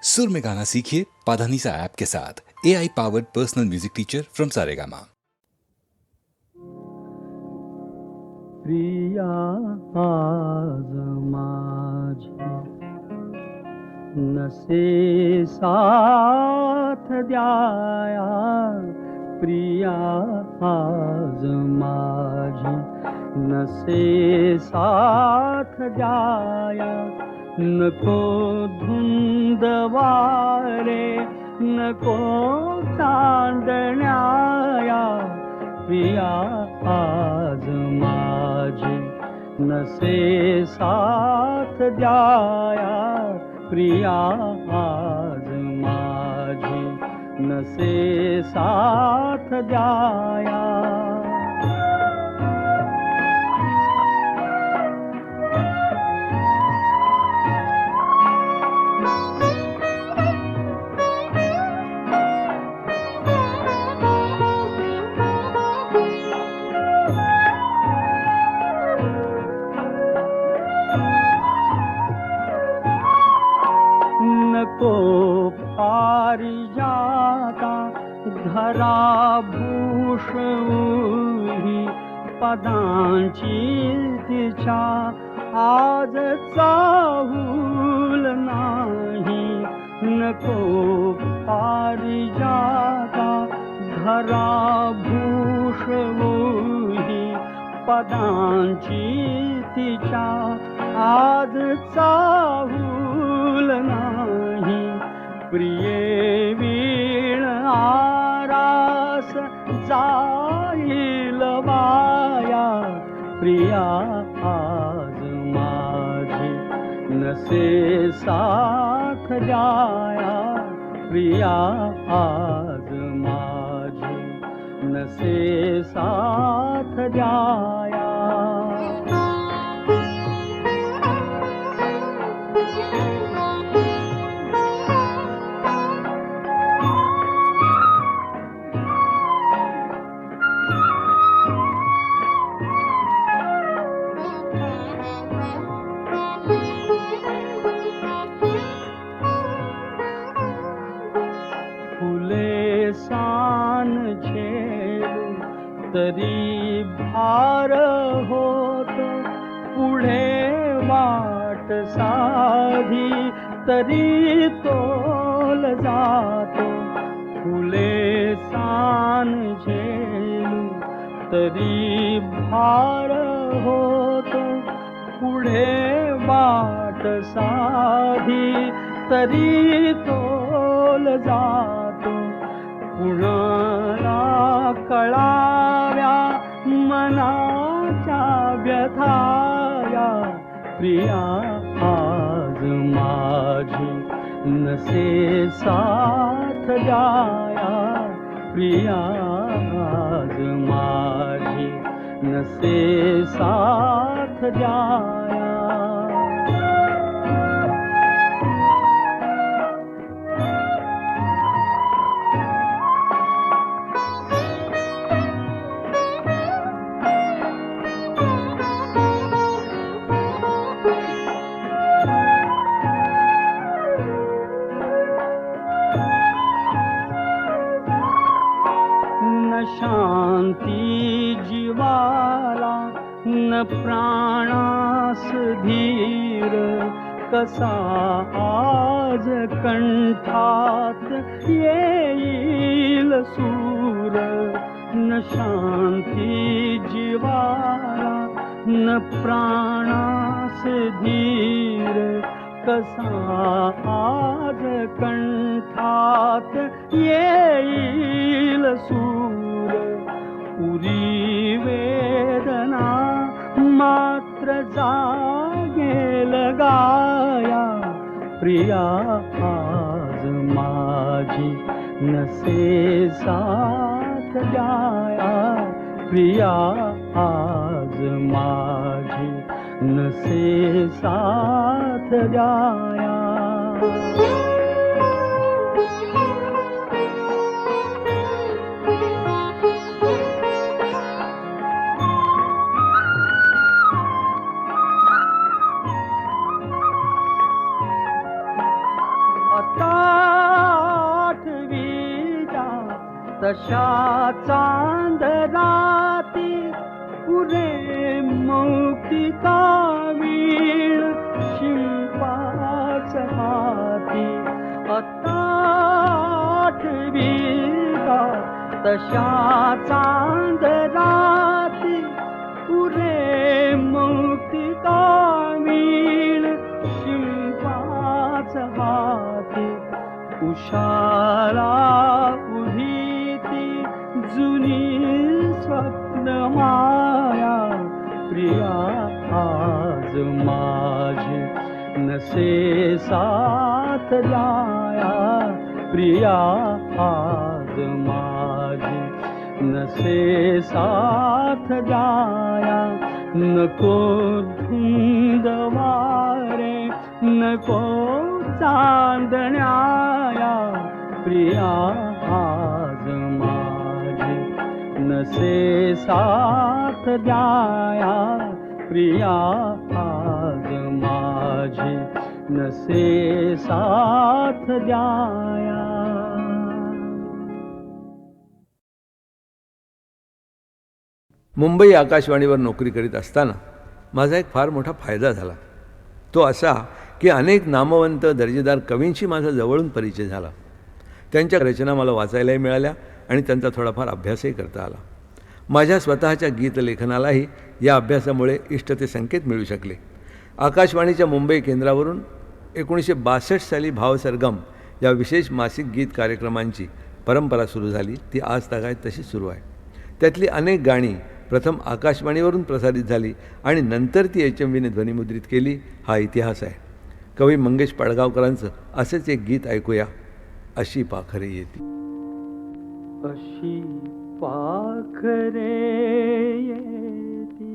सुर में गाना सीखिए पाधानीसा ऐप के साथ। AI powered personal music teacher from Saregama. Priya आज माझी नसे साथ द्याया, प्रिया आज माझी नसे साथ द्याया, नको धुंद वारे नको चांदण्याया, प्रिया आज माझी नसे साथ द्याया, प्रिया आज माझी नसे साथ द्याया। नको पारिजाता धरा भूषवूही, पदांची तिच्या आज चाहूल नाही। नको पारिजाता धरा भूषवूही, पदांची तिच्या आज चाहूल नाही। प्रिये वीण आरास जाईल वाया, प्रिया आज माझी नसे साथ द्याया, प्रिया आज माझी नसे साथ द्याया। फुले सान झेलू तरी भार होत, पुढे वाट साधी तरी तोल जातो। फुले सान झेलू तरी भार होत, पुढे वाट साधी तरी तोल जातो। कुणाला कळाव्या मनाच्या व्यथाया, प्रिया आज माझी नसे साथ द्याया, प्रिया आज माझी नसे साथ द्याया। न शांती जीवाला न प्राणास धीर, कसा आज कंठात येईल सूर। न शांती जीवाला न प्राणास धीर, कसा आज कंठात येईल सूर। पुरी वेदना मात्र जागेल गाया, प्रिया आज माझी नसे साथ द्याया, प्रिया आज माझी नसे साथ द्याया। आता आठवीच्या तशा चांदराती पुरे मौक्तिका वीण शिल्पाच हाती. आता आठवीच्या तशा चांदराती पुरे मौक्तिका वीण शिल्पाच हाती. उषाला उभी ती जुनी स्वप्न माया प्रिया आज माझी नसे साथ द्याया. प्रिया आज माझी नसे साथ द्याया. नको धुंद वारे नको चांदण्याया. प्रिया आज माझी नसे साथ द्याया. प्रिया आज माझी नसे साथ द्याया. मुंबई आकाशवाणीवर नोकरी करीत असताना माझा एक फार मोठा फायदा झाला. तो असा की अनेक नामवंत दर्जेदार कवींशी माझा जवळून परिचय झाला. त्यांच्या रचना मला वाचायलाही मिळाल्या आणि त्यांचा थोडाफार अभ्यासही करता आला. माझ्या स्वतःच्या गीतलेखनालाही या अभ्यासामुळे इष्ट ते संकेत मिळू शकले. आकाशवाणीच्या मुंबई केंद्रावरून 1962 साली भावसरगम या विशेष मासिक गीत कार्यक्रमांची परंपरा सुरू झाली. ती आज तागायत तशीच सुरू आहे. त्यातली अनेक गाणी प्रथम आकाशवाणीवरून प्रसारित झाली आणि नंतर ती HMVने ध्वनिमुद्रित केली. हा इतिहास आहे. कवी मंगेश पडगावकरांचं असेच एक गीत ऐकूया, अशी पाखरे येती. अशी पाखरे येती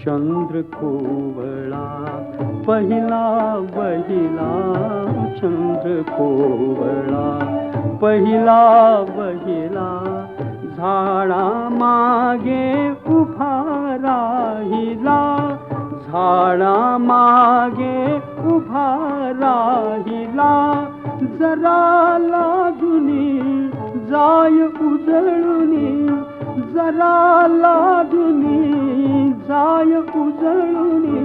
चंद्र कोवळा पहिला बहिला. चंद्र कोवळा पहिला बहिला. झाडा मागे उभा राहिला. झाडा मागे उभा राहिला. जरा लाजुनी जाय उजळुनी. जरा लाजुनी जाय उजळुनी.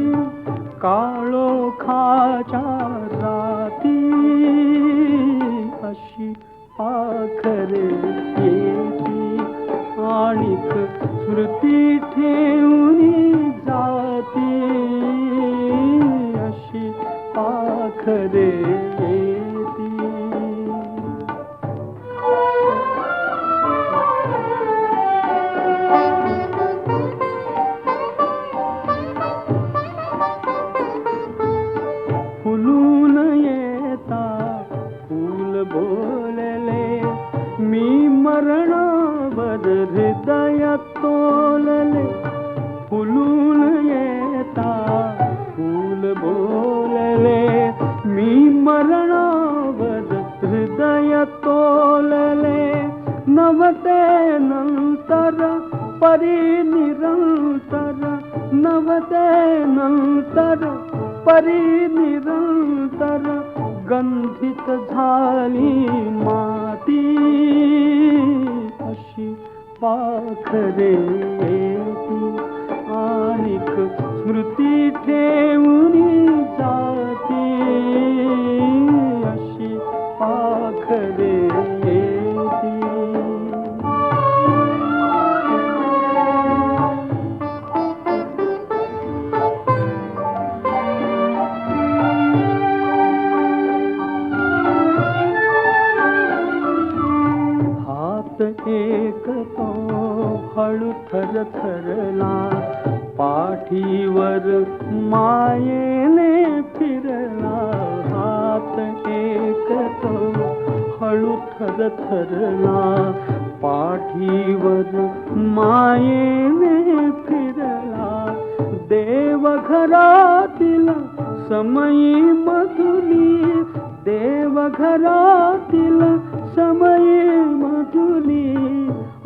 काळोखाच्या राती अशी पाखरे येती. आणिक स्मृती ठेवूनी जाती. अशी पाखरे येती. फुलून येता फूल बोलले. मी मरणावर हृदय तोलले. फुलून येता फूल बोलले. मी मरणावर नवते नंतर परी निरंतर, नवते नंतर परी निरंतर, गंधित झाली माती अशी पाखरे येती, आणिक स्मृती ठेवून जाती अशी पाखरे येती. हात एक तो हळू थरथरला, पाठीवर मायेने फिरला. हात एक तो हळू थरथरला, पाठीवर मायेने फिरला. देवघरातील समयी मधुली, देवघरातील समयी मधुली,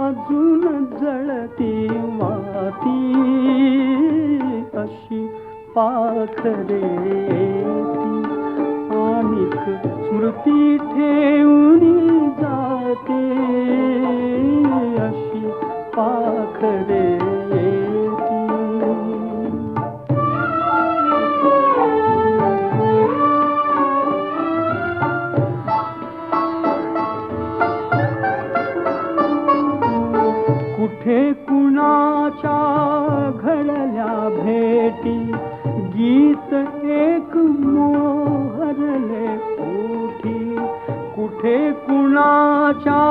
अजून जळती वाती अशी पाखरे येती, आणिक स्मृती ठेवून जाते अशी पाखरे येती. कुठे कुणाच्या घडल्या भेटी, गीत एक मोहरले ओठी. कुठे कुणाच्या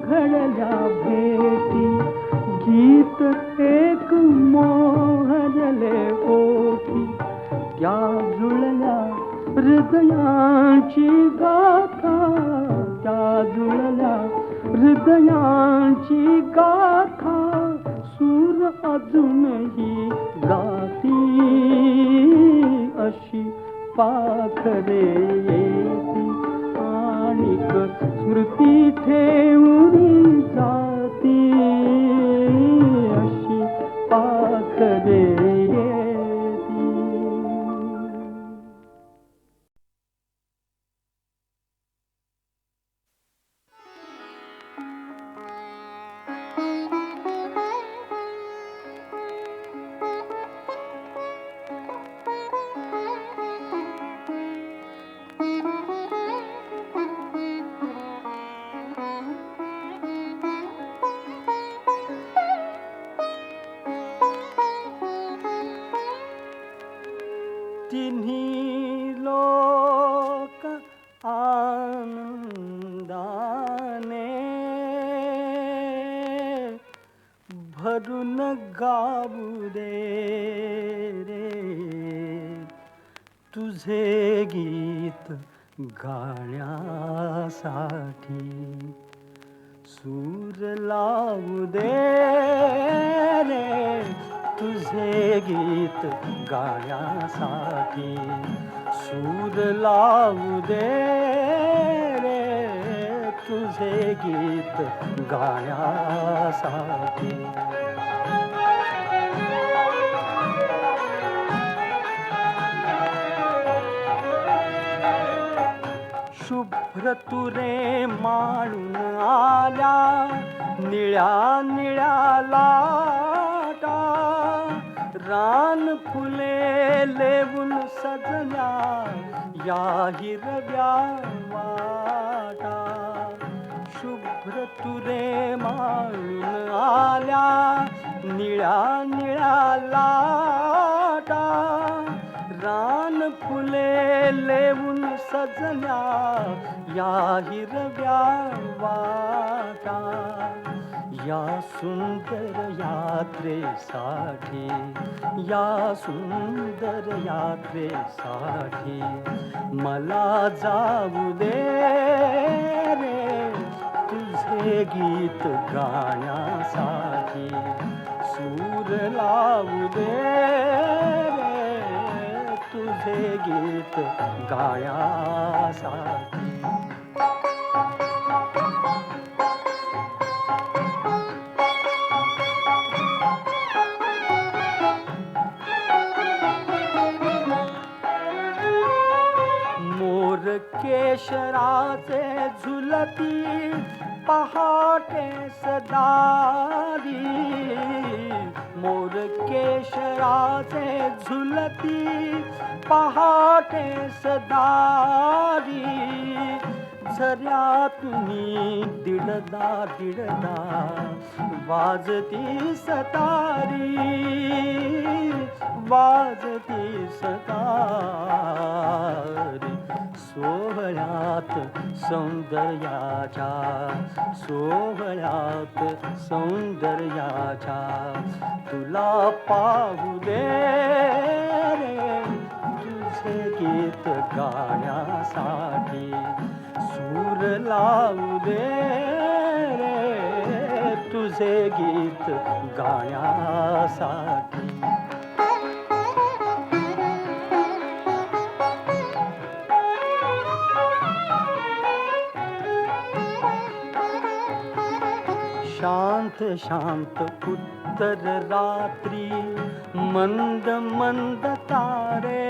घडल्या भेटी, गीत एक मोहरले ओठी. त्या जुळल्या हृदयांची गाथा, त्या जुळल्या हृदयांची गाथा, सूर अजूनही गाती अशी पाखरे येती, आणिक स्मृती ठेवून जाती अशी पाखरे येती. तिन्ही लोक आनंदाने भरून गाऊ दे रे, तुझे गीत गाण्यासाठी. सूर लावू दे रे, तुझे गीत गाण्यासाठी. सूर लावू दे रे, तुझे गीत गाण्यासाठी. शुभ्र तुरे माळून आल्या, निळ्या निळ्या लाटा. रान फुले लेवून सजल्या, या हिरव्या वाटा. शुभ्र तुरे माळून आल्या, निळ्या निळ्या लाटा. रान फुले लेवून सजल्या, या हिरव्या वाटा. या सुंदर यात्रेसाठी, या सुंदर यात्रेसाठी मला जाऊ दे रे, तुझे गीत गाण्यासाठी. सूर लावू दे रे, तुझे गीत गाण्यासाठी. केशराचे झुलती पहाटे सदारी, मोर केशराचे झुलती पहाटे सदारी, झऱ्यातूनी दिडदा दिडदा वाजती सतारी, वाजती सतारी, सोहळ्यात सौंदर्याच्या, सोहळ्यात सौंदर्याच्या, तुला पाहू दे रे तुझे गीत गाण्यासाठी, सूर लावू दे रे तुझे गीत गाण्यासाठी. शांत शांत उत्तर रात्री मंद मंद तारे,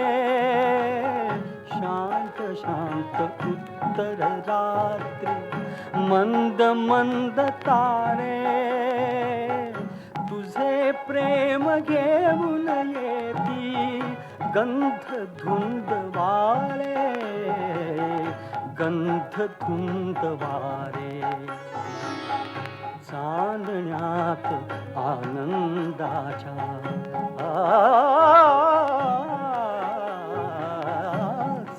शांत शांत उत्तर रात्री मंद मंद तारे, तुझे प्रेम घेऊन येती गंध धुंद वारे, गंध धुंद वारे, चांदण्यात आनंदाच्या,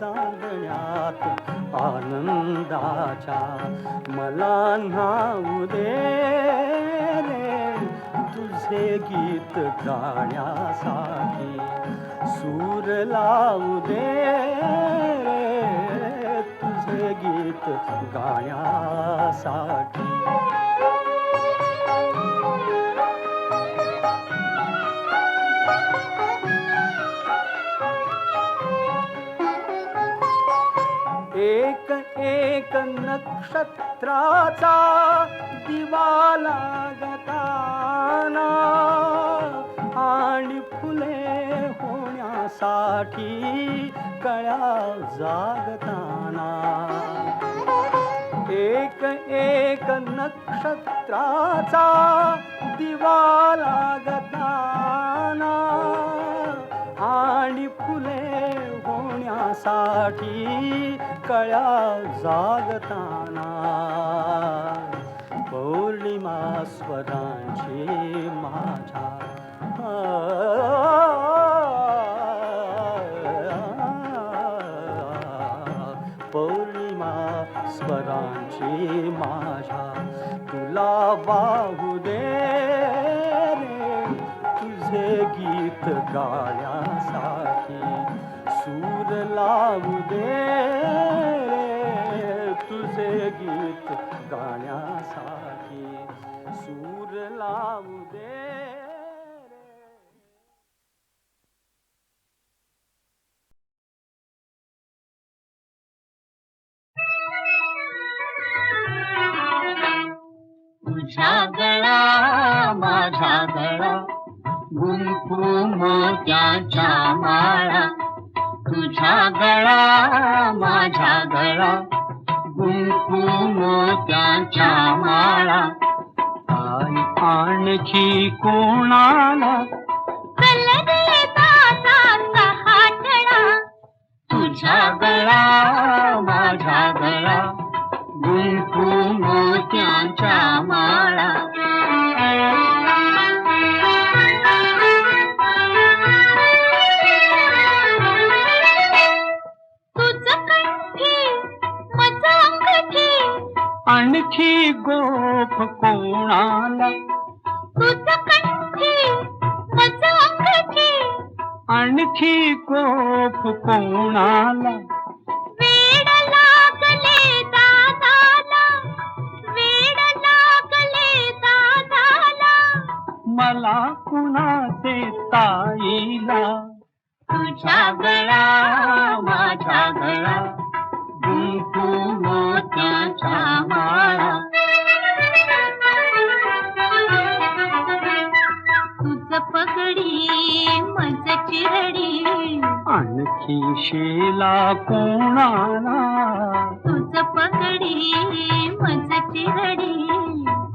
चांदण्यात आनंदाच्या, मला न्हाऊ दे रे तुझे गीत गाण्यासाठी, सूर लावू दे रे तुझे गीत गाण्यासाठी. एक एक नक्षत्राचा दिवा लागताना, आणि फुले होण्यासाठी कळ्या जागताना, एक एक नक्षत्राचा दिवा लागताना, आणि फुले होण्यासाठी कळ्या जागताना, पौर्णिमा स्वरांची माझ्या, पौर्णिमा स्वरांची माझ्या, तुला वाहू दे रे तुझे गीत गाण्यासाठी, सूर लावू दे रे तुझे गीत गाण्यासाठी, सूर लावू दे रे. तुझा गळा माझा गळा गुंफू मोत्याच्या माळा, तुझा गळा माझा गळा गुंफू मोत्याच्या माळा, आई आणखी कोणाला तुझा गळा माझा गळा गुंफू मोत्याच्या माळा. आणखी गोफ कोणाला, आणखी गोफ कोणाला, वेड लागले दादाला, वेड लागले दादाला, मला कुणाचे ताईला. तुझा गळा माझा गळा गुंफू मोत्याच्या माळा. तुझ पगडी मज चिरडी आणखी शेला कोणाला,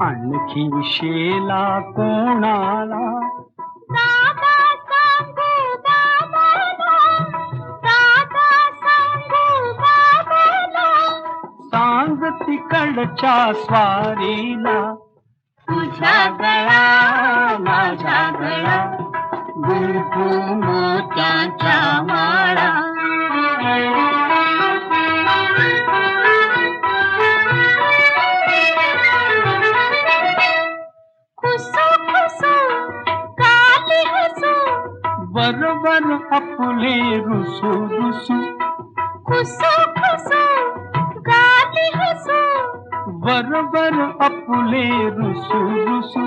आणखी शेला कोणाला दादा सांगू बाबाला, दादा सांगू बाबाला, सांग तिकडच्या स्वारीला तुझा गळा माझा गळा, गुंफू मोत्याच्या माळा. खुसू खुसू काली हसू, बरोबर आपले रुसू रुसू खुसू खुसू काली हसू, बरोबर आपले रुसू रुसू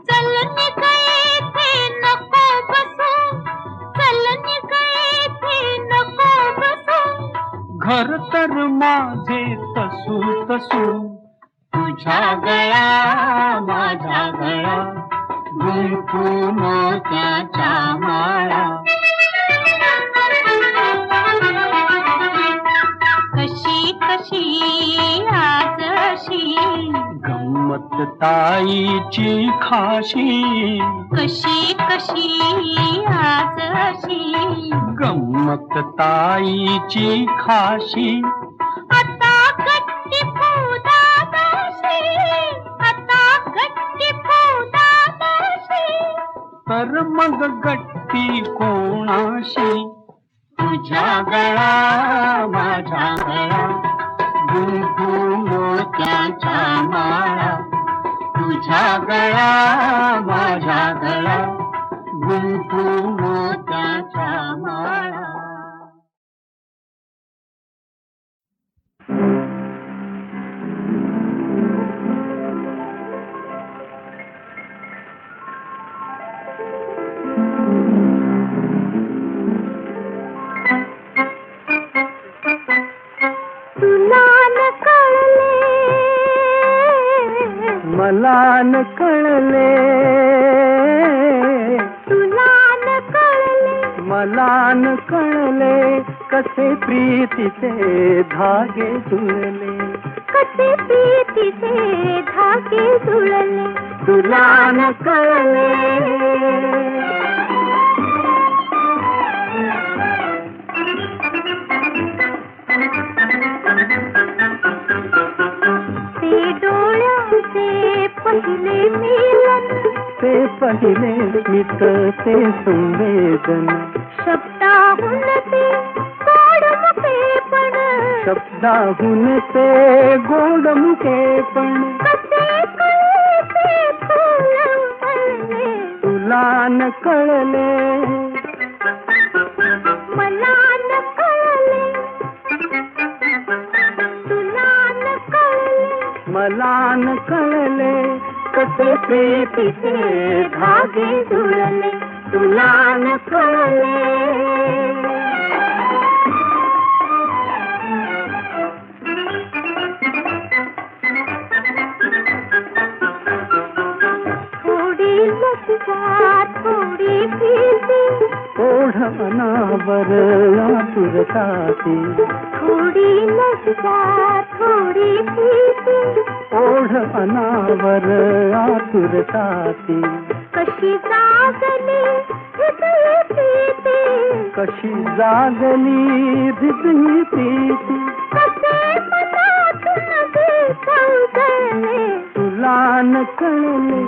चल निघे थे नको बसू, चल निघे थे नको बसू, घर तर माझे तसू तसू तुझा गळा माझा गळा, गुंफू मोत्याच्या माळा. कशी कशी आज अशी, गंमत ताईची खाशी कशी कशी आज अशी, गंमत ताईची खाशी आता गट्टी दादाशी, आता गट्टी दादाशी, तर मग गट्टी कोणाशी तुझा गळा माझा गळा, गुंफू मोत्याच्या माळा. तुझा गळा माझा गळा, गुंफू मोत्याच्या माळा. मला न कळले, तुला न कळले, मला न कळले कसे प्रीतीचे धागे जुळले, कसे प्रीतीचे धागे जुळले. तुला न कळले. ते डोळ्यांचे पहिले मिलन, ते पहिले मित ते संवेदन, शब्दाहून ते गोड मुकेपण, शब्दाहून ते गोड मुकेपण, कसे कळे ते फूल उमलले. तुला न कळले. मला न कळले, तुला न कळले, मला न कळले कसे प्रीतीचे धागे जुळले, तुला न कळले. थोडी लज्जा थोडी भीती, ओढ अनावर आतुरताती, थोडी लज्जा थोडी भीती, ओढ अनावर आतुरताती, कशी जागली हृदय प्रीती, कशी जागली हृदय प्रीती, कसे मनातून गीत उजळले. तुला न कळले.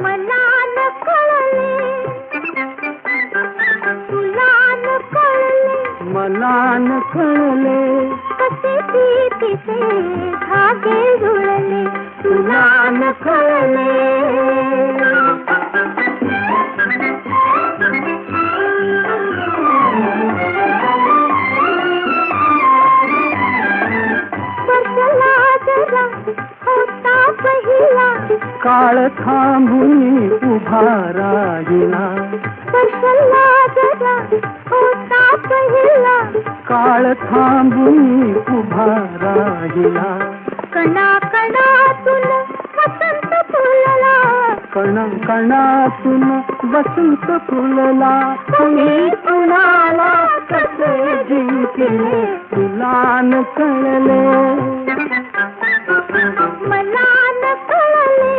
मला न कळले, तुला न कळले, मला न कळले कसे प्रीतीचे धागे जुळले. तुला न कळले. स्पर्शला जरा होता पहिला, काळ थांबून उभा राहिला, स्पर्शला जरा होता पहिला, काळ थांबून उभा राहिला, कणा कणातून वसंत फुलला, कण कणातून वसंत फुलला. तुम्ही कुणाला कसे जिंकले तुला न कळले. मला न कळले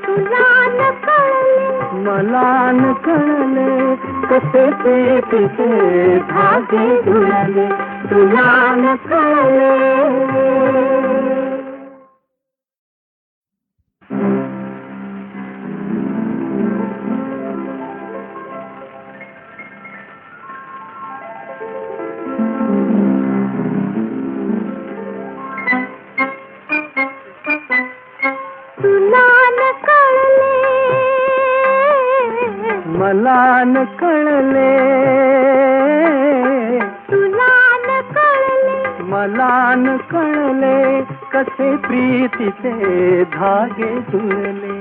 तुला न कळले मला न कळले कसे प्रीतीचे धागे जुळले तुला न कळले. मला न कळले तुला न कळले मला न कळले कसे प्रीतीचे धागे जुळले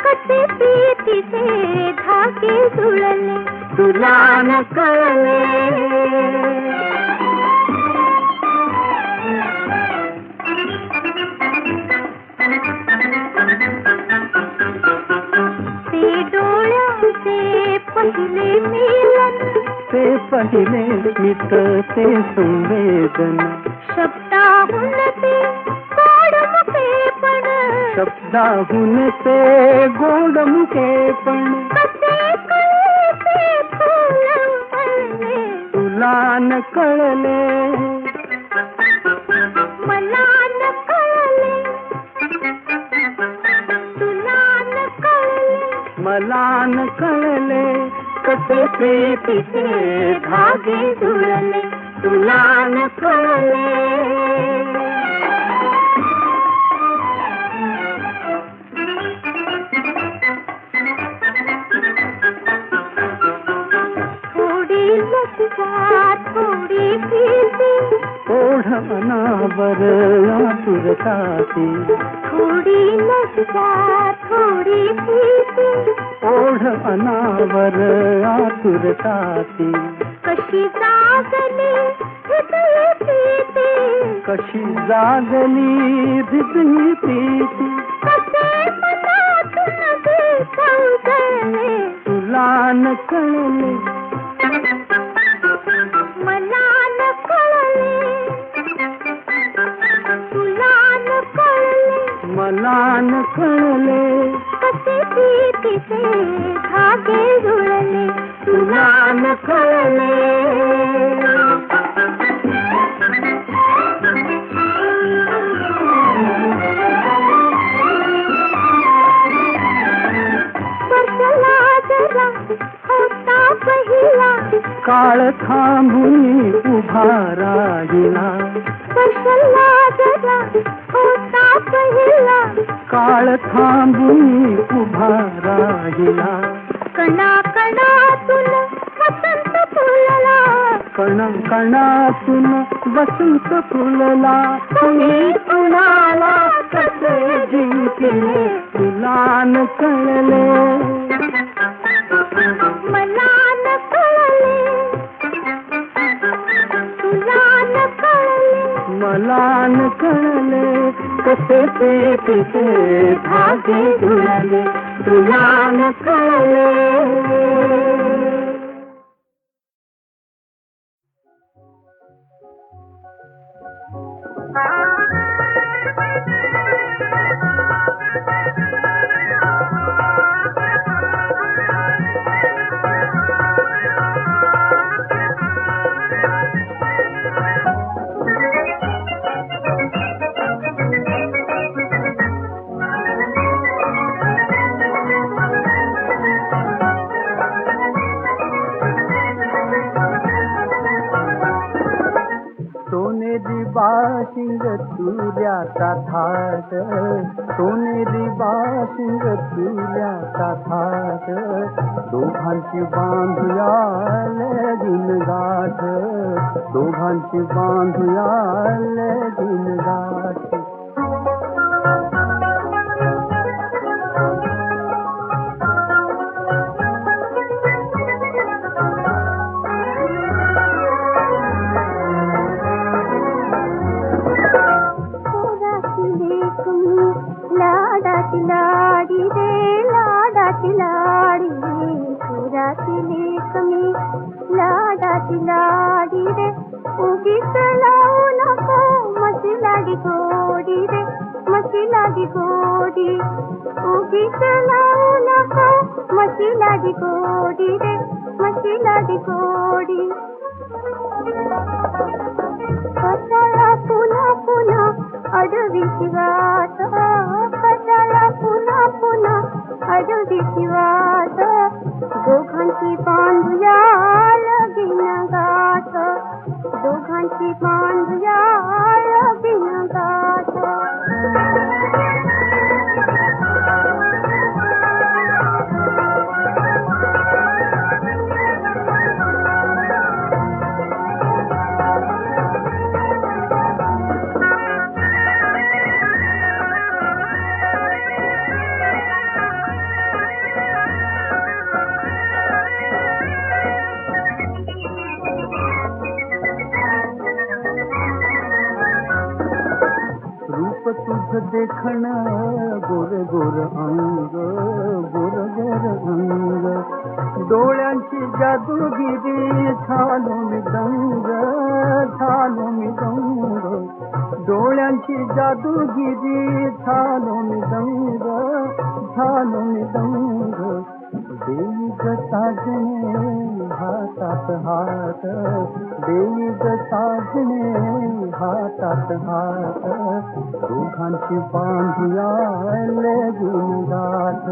कसे प्रीतीचे धागे जुळले तुला न कळले. ते डोळ्यांचे पहिले मिलन ते पहिले मित ते संवेदन शब्दाहून ते गोड मुखेपण शब्दाहून ते गोड मुखेपण कसे कळे ते फूल उमलले तुला न कळले मला न कळले तुला न कळले मला न कळले कसे प्रीतीचे धागे जुळले तुला न कळले. थोडी लज्जा थोडी भीती ओढवनावर आतुरताती थोडी लज्जा थोडी भीती ओढवनावर आतुरताती कशी जागली हृदय प्रीती कशी जागली हृदय प्रीती कसे मनातून विसंगले तुला न कळले मला न कळले तुला न कळले मला न कळले कसे प्रीतीचे धागे जुळले तुला न कळले. स्पर्शला जरा होता पहिला काळ थांबून उभा राहिला स्पर्शला जरा होता पहिला काळ थांबून उभा राहिला कणा कणातून वसंत फुलला कण कणातून वसंत फुलला तुम्ही कुणाला कसे जिंकले तुला न कळले मला न कळले तुला न कळले मला न कळले कसे प्रीतीचे धागे जुळले तुला न कळले. सोनेरी बाशिंग तुल्याचा थाट सोनेरी बाशिंग तुल्याचा थाट दोघांची बांधूया लगीन गाठ दोघांची बांधूया लगीन गाठ. लाडाची लाडी रे लाडाची लाडी पुराची लेकमी लाडाची लाडी रे उगीच लावू नको माझी लाडी गो शीश लावू नको म्हशीला गोडी रे म्हशीला गोडी कशाला पुन्हा पुन्हा अडवीची वाट कशाला पुन्हा पुन्हा अडवीची वाट दोघांची बांधूया लगीन गाठ दोघांची बांधूया लगीन गाठ रूप तुझ देखण गोर गोर अंग गोर गोर अंग डोळ्यांची जादूगिरी झालो मी दंग झालो मी दंग डोळ्यांची जादूगिरी झालो मी दंग झालो मी दंग देवी ग साजणे हातात हात देवी ग साजणे हातात हात दोघांची बांधूया लगीन गाठ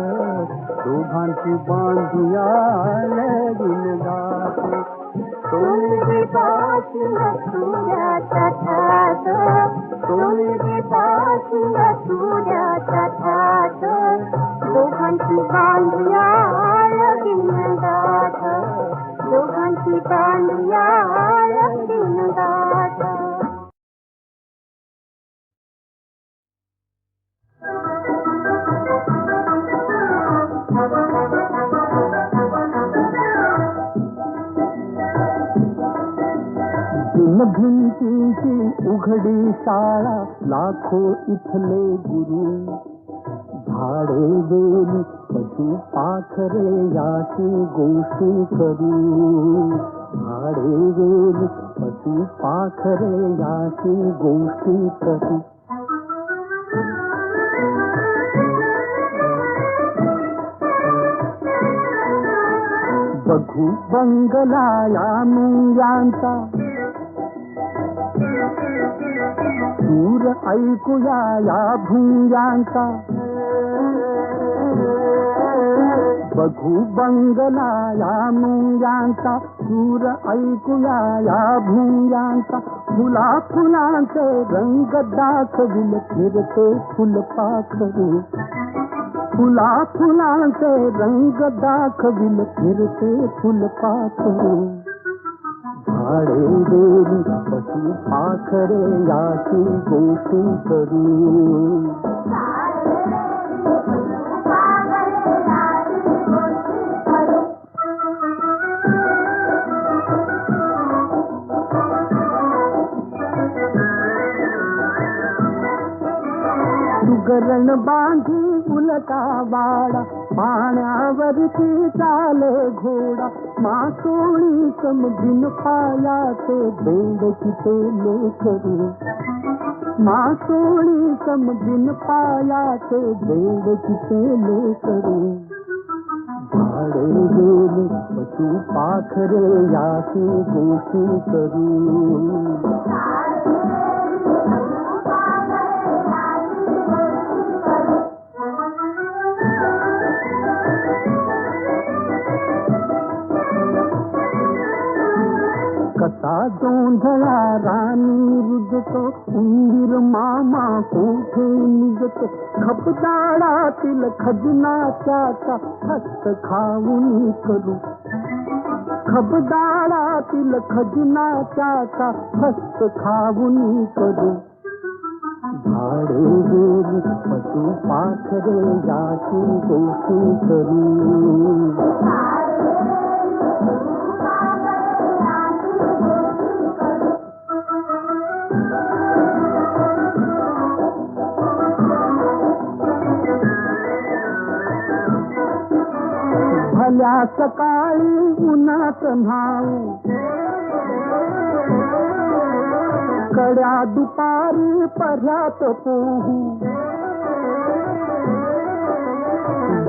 दोघांची बांधूया लगीन गाठ सोनेरी बाशिंग सूर्याचा ठाट सोनेरी बाशिंग सूर्याचा ठाट दोघांची बांधूया लगीन गाठ दोघांची बांधूया लगीन गाठ भिंतीची उघडी शाळा लाखो इथले गुरु झाडे वेली पशु पाखरे याची गोष्टी करू झाडे वेली पशु पाखरे याची गोष्टी करू बघू बंगला या मुंग्यांचा सूर ऐकूया या भुंग्यांचा बघू बंगला या मुंग्यांचा सूर ऐकूया या भुंग्यांचा फुला फुलांचे रंग दाखविल फिरते फुलपाखरू फुला फुलांचे रंग दाखविल फिरते फुलपाखरू झाडे वेली पशु पाखरे याची गोष्टी करू गरण बांधी उलटा वाडा पाण्यावरती चाले घोडा मासोळी समबिन पायाचे बेडकीचे लेकरू मासोळी समबिन पायाचे बेडकीचे लेकरू झाडे गेली पशु पाखरे याची गोष्टी करू कसा गोंधळा राणी रुजतो उंदीर मामा कोठे निघतो खपदाळातील खजनाच्याचा हस्त खाऊन करू खबदाळातील खजनाच्याचा हस्त खाऊन करू झाडे गेली पशु पाखरे याची गोष्टी करू भल्या सकाळी उन्हात न्हाऊ कड्या दुपारी पर्यात पोहू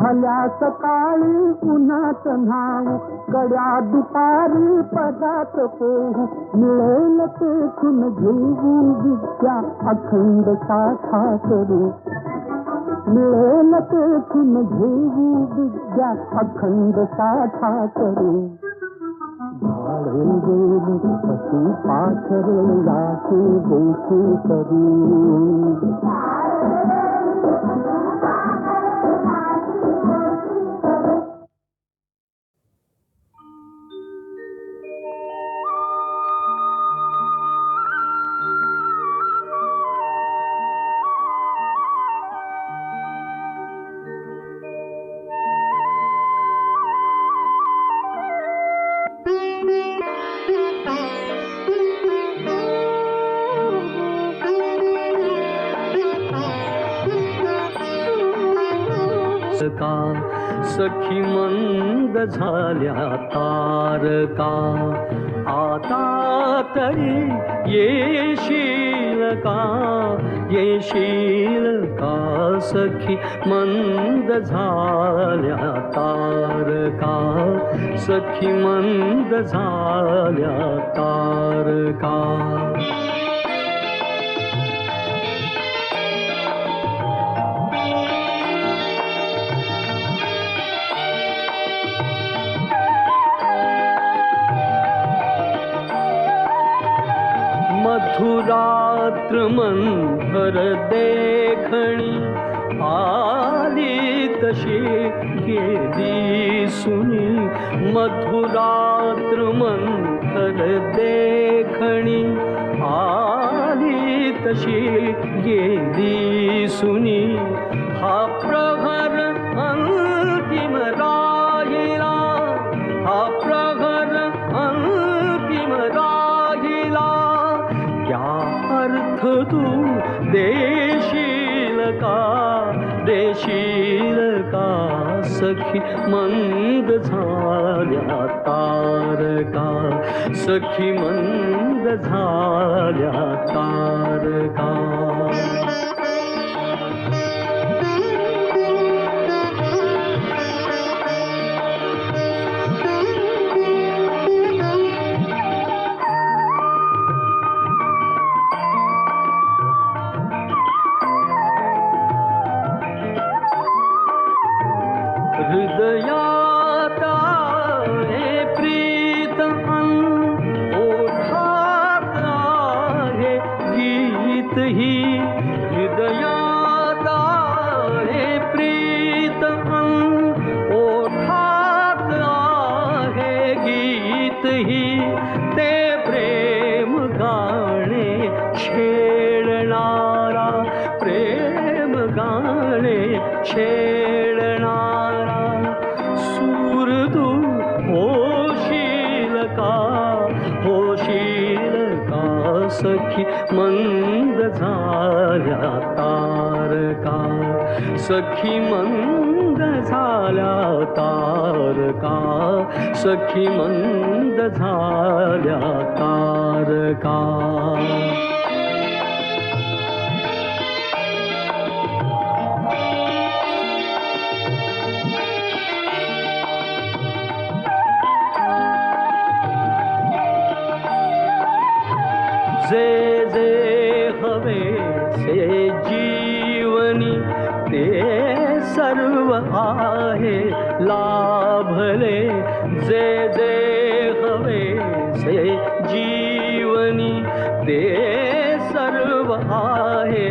भल्या सकाळी उन्हात न्हाऊ, कड्या दुपारी पदात पोहू, मिळेल तेथून घेऊ विद्या अखंड साठा करू, मिळेल तेथून घेऊ विद्या अखंड साठा करू. झाडे गेली पशी पाखरे याचे गोष्टी करू. का सखी मंद झाल्या तारका, आता तरी येशील का, येशील का सखी मंद झाल्या तारका, सखी मंद झाल्या तारका. मधुरात्र मंथर देखणी, आली तशी गेली सुनी, मधुरात्र मंथर देखणी, आली तशी गेली सुनी. हा प्रहर अंतिम राहिला, हा प्रहर अंतिम राहिला, क्या अर्थ तू देशील का, देशील का सखी मंद झाल्या तारका, सखी मंद झाल्या तारका. हृदयात आहे प्रीत ओठात आहे गीत ही, हृदयात आहे प्रीत ओठात आहे गीत ही, ते प्रेम गाणे छेडणारा, प्रेम गाणे छेडणारा. सूर तू होशील का, होशील का सखी मंद झाल्या तारका, सखी मंद झाल्या तारका, सखी मंद झाल्या तारका. जे जे हवे से जीवनी, ते सर्व आहे लाभले, जे जे हवे से जीवनी, ते सर्व आहे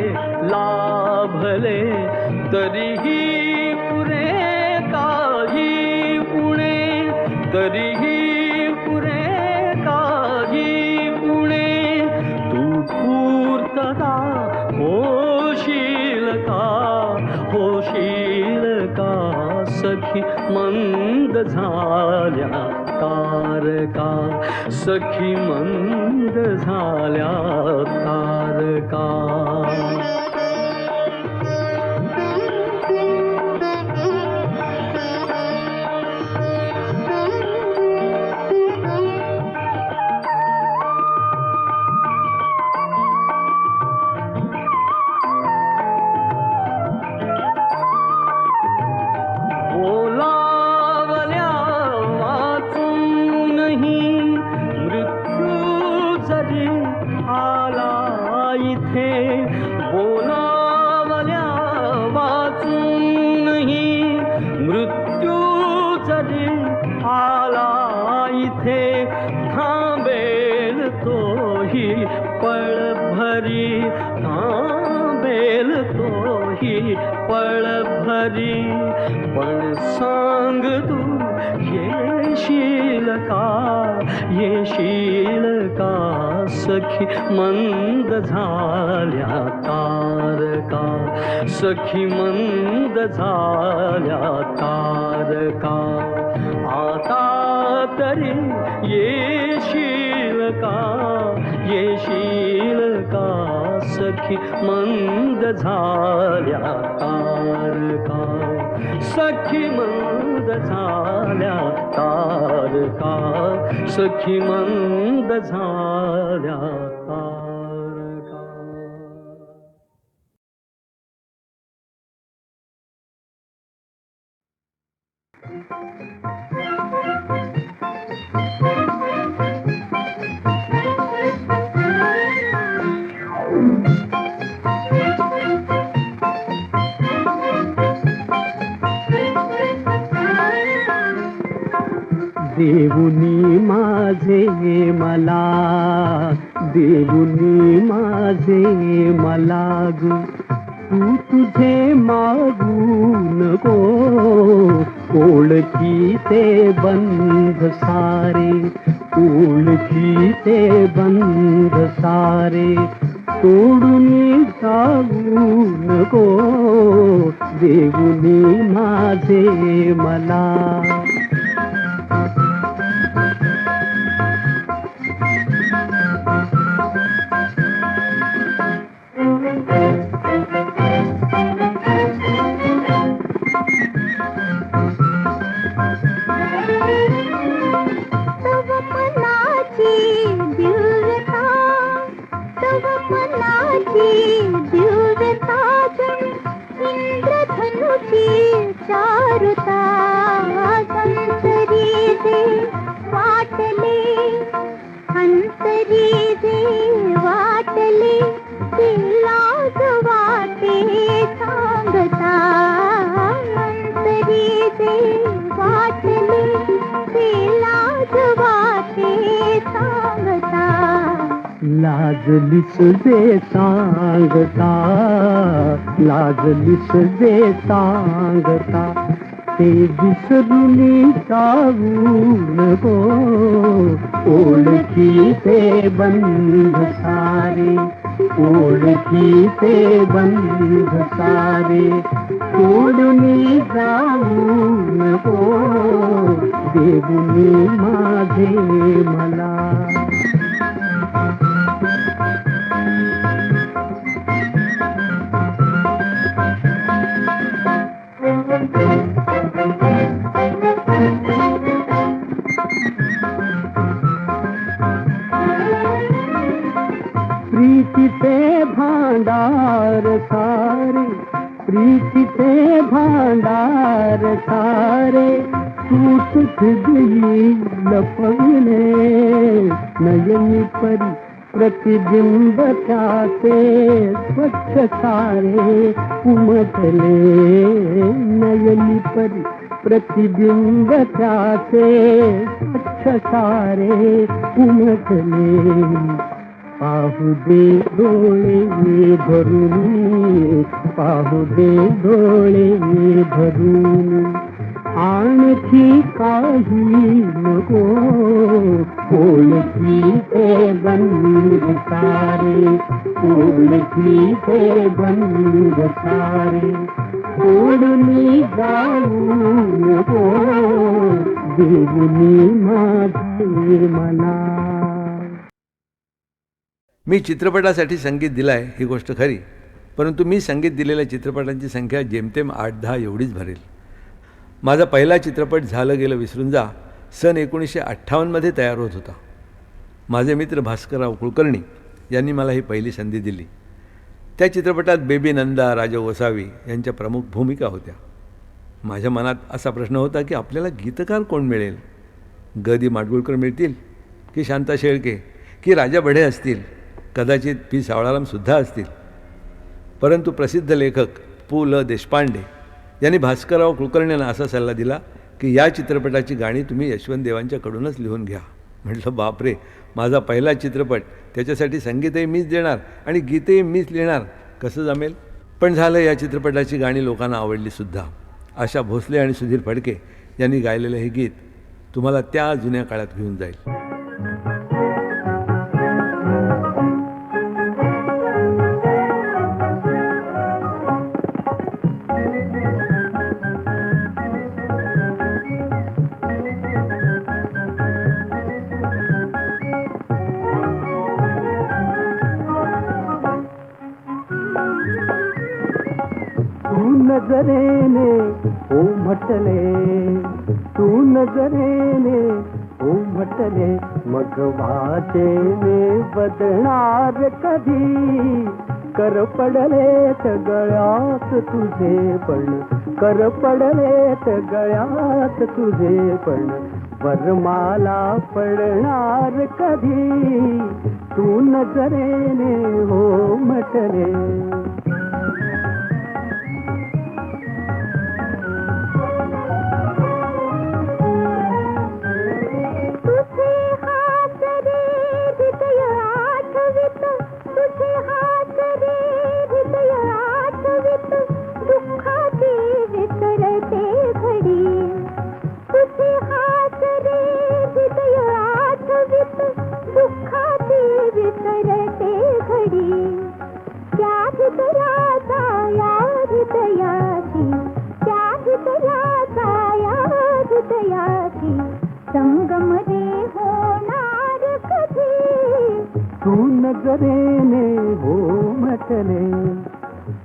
लाभले. तरीही पुरे काही उणे, तरीही पुरे काही उणे, तू पूर्तता होशील का, होशील का सखी मंद झाल्या तारका, सखी मंद झाल्या तारका. आला इथे बोलावल्या वाचूनही मृत्यू जरी आला इथे थांबेल तोही पळभरी थांबेल तोही पळभरी पण सांग तू येशील का सखी मंद झाल्या तारका सखी मंद झाल्या तारका आता तरी येशील का सखी मंद झाल्या तारका सखी मंद झाल्या तारका सखी मंद झाल्या तारका. देऊनी माझे मला देऊनी माझे मला ग तू तुझे मागू नको ओळखीचे बंध सारे ओळखीचे बंध सारे तोडून जाऊ नको देऊनी माझे मला. लाजलीस जे सांगता लाजलीस जे सांगता ते विसरून जाऊ नको ओळखीचे बंध सारे ओळखीचे बंध सारे तोडून जाऊ नको देऊनी माझे मला. प्रीतीचे भांडार सारे प्रीतीचे भांडार सारे तूच गई लपविले नयनी परी प्रतिबिंब त्याचे स्वच्छ सारे उमटले नयनी परी प्रतिबिंब त्याचे स्वच्छ सारे उमटले. पाहू दे डोळे भरून पाहू दे डोळे भरून आणखी काही नको ओळखीचे बंध सारे ओळखीचे बंध सारे सोडून जाऊ नको देऊनी माझे मला. मी चित्रपटासाठी संगीत दिलं आहे ही गोष्ट खरी, परंतु मी संगीत दिलेल्या चित्रपटांची संख्या जेमतेम 8-10 एवढीच भरेल. माझा पहिला चित्रपट झालं गेलं विसरून जा सन 1958 तयार होत होता. माझे मित्र भास्करराव कुलकर्णी यांनी मला ही पहिली संधी दिली. त्या चित्रपटात बेबी नंदा, राजा गोसावी यांच्या प्रमुख भूमिका होत्या. माझ्या मनात असा प्रश्न होता की आपल्याला गीतकार कोण मिळेल. ग. दी. माडगुळकर मिळतील की शांता शेळके की राजा बढे असतील कदाचित पी सावळारामसुद्धा असतील. परंतु प्रसिद्ध लेखक पु ल देशपांडे यांनी भास्करराव कुलकर्णींना असा सल्ला दिला की या चित्रपटाची गाणी तुम्ही यशवंत देवांच्याकडूनच लिहून घ्या. म्हटलं बापरे, माझा पहिला चित्रपट, त्याच्यासाठी संगीतही मीच देणार आणि गीतही मीच लिहिणार, कसं जमेल? पण झालं, या चित्रपटाची गाणी लोकांना आवडलीसुद्धा. आशा भोसले आणि सुधीर फडके यांनी गायलेलं हे गीत तुम्हाला त्या जुन्या काळात घेऊन जाईल. तू नजरेने ओ म्हटले, तू नजरेने ओ म्हटले, मग वाटेने बदणार कधी, कर पडले गळ्यात तुझे पण, कर पडले गळ्यात तुझे पण, वरमाला पडणार कधी, तू नजरेने हो म्हटले. संगम रे होणार कधी, तू नजरेने हो म्हटले,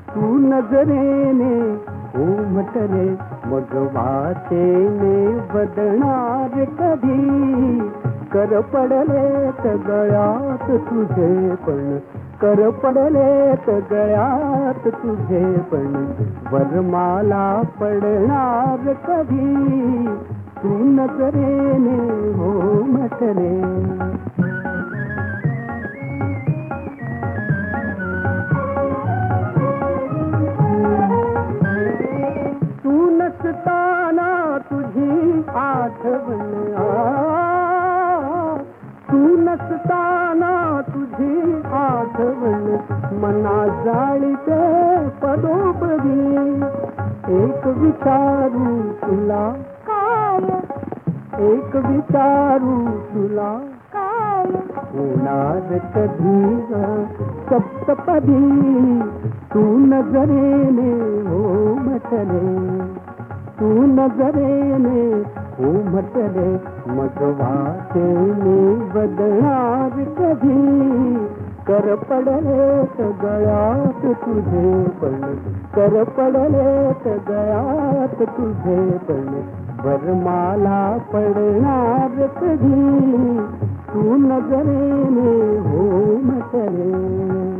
तू नजरेने हो म्हटले, मग वाटेने बदणार कधी, कर पडले गळ्यात तुझे पण, कर पडले गळ्यात तुझे पण, वरमाला पडणार कधी, तू नजरेने हो म्हटले. तू नसताना तुझी आठवण, तू नसताना तुझी आठवण, मना जाळीते पदोपदी, एक विचारू तुला काय, एक विचारू तुला काय, होणार कधी सप्तपदी, तू नजरेने हो म्हटले, तू नजरेने हो म्हटले, मग वाटेने बदणार कधी, कर पडले गळ्यात तुझे पण, कर पडले गळ्यात तुझे पण, वरमाला पडणार कधी, तू नजरेने हो म्हटले.